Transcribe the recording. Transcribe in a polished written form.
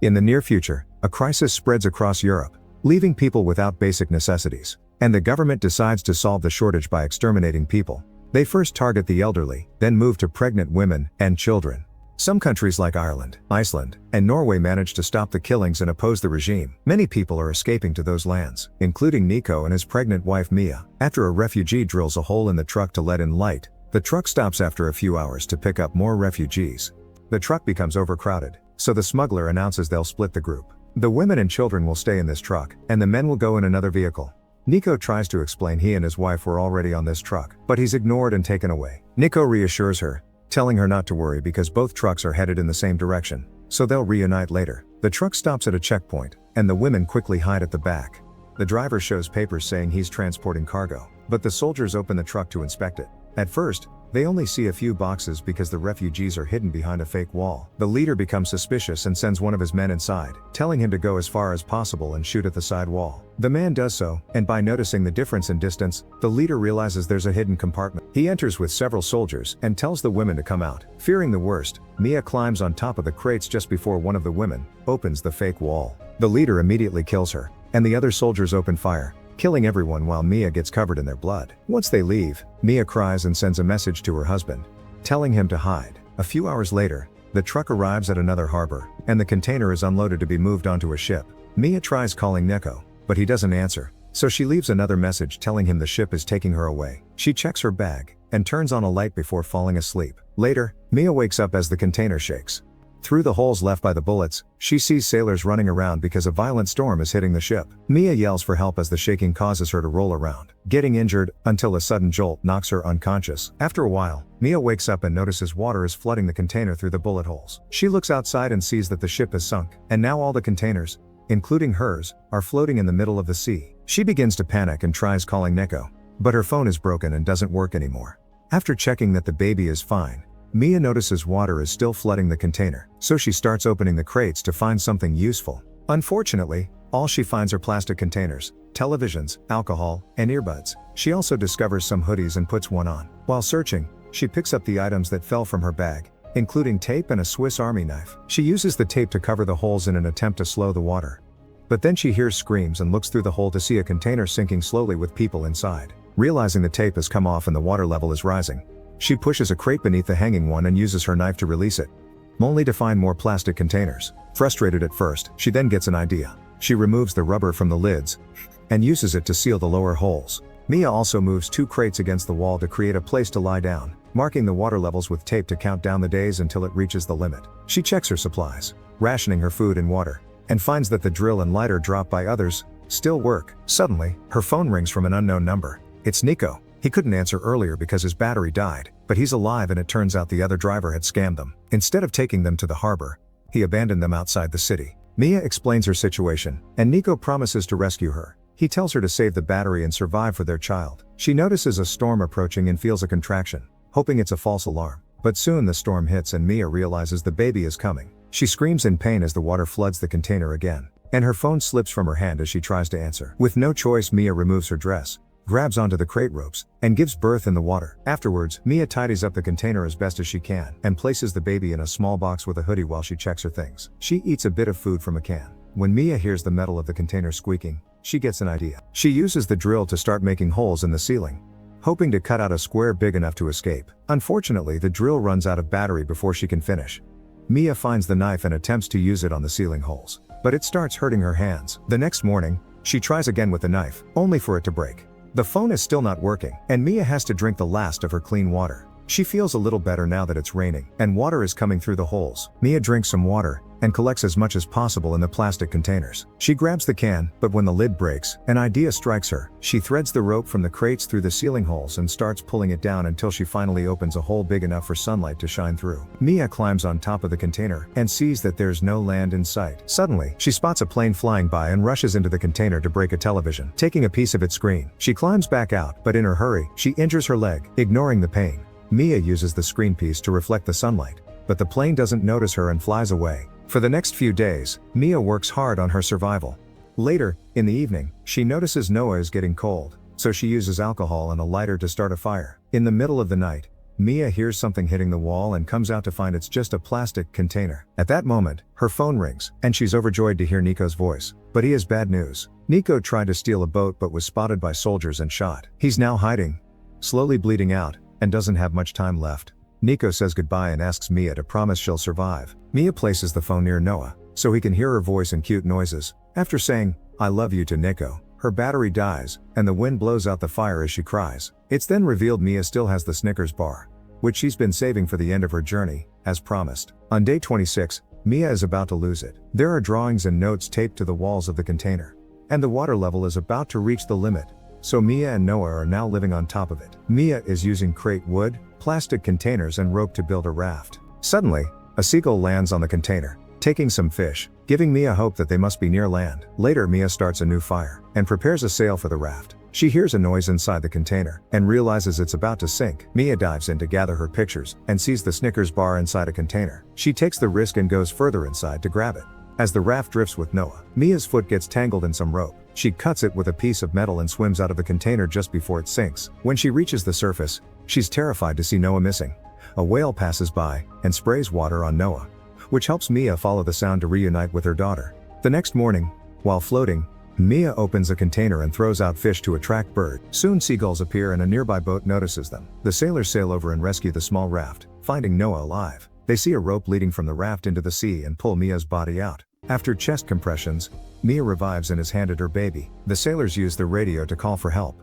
In the near future, a crisis spreads across Europe, leaving people without basic necessities. And the government decides to solve the shortage by exterminating people. They first target the elderly, then move to pregnant women and children. Some countries like Ireland, Iceland, and Norway manage to stop the killings and oppose the regime. Many people are escaping to those lands, including Nico and his pregnant wife Mia. After a refugee drills a hole in the truck to let in light, the truck stops after a few hours to pick up more refugees. The truck becomes overcrowded, so the smuggler announces they'll split the group. The women and children will stay in this truck, and the men will go in another vehicle. Nico tries to explain he and his wife were already on this truck, but he's ignored and taken away. Nico reassures her, telling her not to worry because both trucks are headed in the same direction, so they'll reunite later. The truck stops at a checkpoint, and the women quickly hide at the back. The driver shows papers saying he's transporting cargo, but the soldiers open the truck to inspect it. At first, they only see a few boxes because the refugees are hidden behind a fake wall. The leader becomes suspicious and sends one of his men inside, telling him to go as far as possible and shoot at the side wall. The man does so, and by noticing the difference in distance, the leader realizes there's a hidden compartment. He enters with several soldiers and tells the women to come out. Fearing the worst, Mia climbs on top of the crates just before one of the women opens the fake wall. The leader immediately kills her, and the other soldiers open fire, killing everyone while Mia gets covered in their blood. Once they leave, Mia cries and sends a message to her husband, telling him to hide. A few hours later, the truck arrives at another harbor, and the container is unloaded to be moved onto a ship. Mia tries calling Nico, but he doesn't answer, so she leaves another message telling him the ship is taking her away. She checks her bag, and turns on a light before falling asleep. Later, Mia wakes up as the container shakes. Through the holes left by the bullets, she sees sailors running around because a violent storm is hitting the ship. Mia yells for help as the shaking causes her to roll around, getting injured until a sudden jolt knocks her unconscious. After a while, Mia wakes up and notices water is flooding the container through the bullet holes. She looks outside and sees that the ship has sunk, and now all the containers, including hers, are floating in the middle of the sea. She begins to panic and tries calling Nico, but her phone is broken and doesn't work anymore. After checking that the baby is fine, Mia notices water is still flooding the container, so she starts opening the crates to find something useful. Unfortunately, all she finds are plastic containers, televisions, alcohol, and earbuds. She also discovers some hoodies and puts one on. While searching, she picks up the items that fell from her bag, including tape and a Swiss Army knife. She uses the tape to cover the holes in an attempt to slow the water. But then she hears screams and looks through the hole to see a container sinking slowly with people inside. Realizing the tape has come off and the water level is rising, she pushes a crate beneath the hanging one and uses her knife to release it, only to find more plastic containers. Frustrated at first, she then gets an idea. She removes the rubber from the lids and uses it to seal the lower holes. Mia also moves 2 crates against the wall to create a place to lie down, marking the water levels with tape to count down the days until it reaches the limit. She checks her supplies, rationing her food and water, and finds that the drill and lighter dropped by others still work. Suddenly, her phone rings from an unknown number. It's Nico. He couldn't answer earlier because his battery died, but he's alive and it turns out the other driver had scammed them. Instead of taking them to the harbor, he abandoned them outside the city. Mia explains her situation, and Nico promises to rescue her. He tells her to save the battery and survive for their child. She notices a storm approaching and feels a contraction, hoping it's a false alarm. But soon the storm hits and Mia realizes the baby is coming. She screams in pain as the water floods the container again, and her phone slips from her hand as she tries to answer. With no choice, Mia removes her dress, grabs onto the crate ropes, and gives birth in the water. Afterwards, Mia tidies up the container as best as she can, and places the baby in a small box with a hoodie while she checks her things. She eats a bit of food from a can. When Mia hears the metal of the container squeaking, she gets an idea. She uses the drill to start making holes in the ceiling, hoping to cut out a square big enough to escape. Unfortunately, the drill runs out of battery before she can finish. Mia finds the knife and attempts to use it on the ceiling holes, but it starts hurting her hands. The next morning, she tries again with the knife, only for it to break. The phone is still not working, and Mia has to drink the last of her clean water. She feels a little better now that it's raining, and water is coming through the holes. Mia drinks some water, and collects as much as possible in the plastic containers. She grabs the can, but when the lid breaks, an idea strikes her. She threads the rope from the crates through the ceiling holes and starts pulling it down until she finally opens a hole big enough for sunlight to shine through. Mia climbs on top of the container, and sees that there's no land in sight. Suddenly, she spots a plane flying by and rushes into the container to break a television, taking a piece of its screen. She climbs back out, but in her hurry, she injures her leg. Ignoring the pain, Mia uses the screen piece to reflect the sunlight, but the plane doesn't notice her and flies away. For the next few days, Mia works hard on her survival. Later, in the evening, she notices Noah is getting cold, so she uses alcohol and a lighter to start a fire. In the middle of the night, Mia hears something hitting the wall and comes out to find it's just a plastic container. At that moment, her phone rings, and she's overjoyed to hear Nico's voice. But he has bad news. Nico tried to steal a boat but was spotted by soldiers and shot. He's now hiding, slowly bleeding out, and doesn't have much time left. Nico says goodbye and asks Mia to promise she'll survive. Mia places the phone near Noah, so he can hear her voice and cute noises. After saying, "I love you" to Nico, her battery dies, and the wind blows out the fire as she cries. It's then revealed Mia still has the Snickers bar, which she's been saving for the end of her journey, as promised. On day 26, Mia is about to lose it. There are drawings and notes taped to the walls of the container, and the water level is about to reach the limit, so Mia and Noah are now living on top of it. Mia is using crate wood, plastic containers and rope to build a raft. Suddenly, a seagull lands on the container, taking some fish, giving Mia hope that they must be near land. Later, Mia starts a new fire, and prepares a sail for the raft. She hears a noise inside the container, and realizes it's about to sink. Mia dives in to gather her pictures, and sees the Snickers bar inside a container. She takes the risk and goes further inside to grab it. As the raft drifts with Noah, Mia's foot gets tangled in some rope. She cuts it with a piece of metal and swims out of the container just before it sinks. When she reaches the surface, she's terrified to see Noah missing. A whale passes by, and sprays water on Noah, which helps Mia follow the sound to reunite with her daughter. The next morning, while floating, Mia opens a container and throws out fish to attract birds. Soon seagulls appear and a nearby boat notices them. The sailors sail over and rescue the small raft, finding Noah alive. They see a rope leading from the raft into the sea and pull Mia's body out. After chest compressions, Mia revives and is handed her baby. The sailors use the radio to call for help.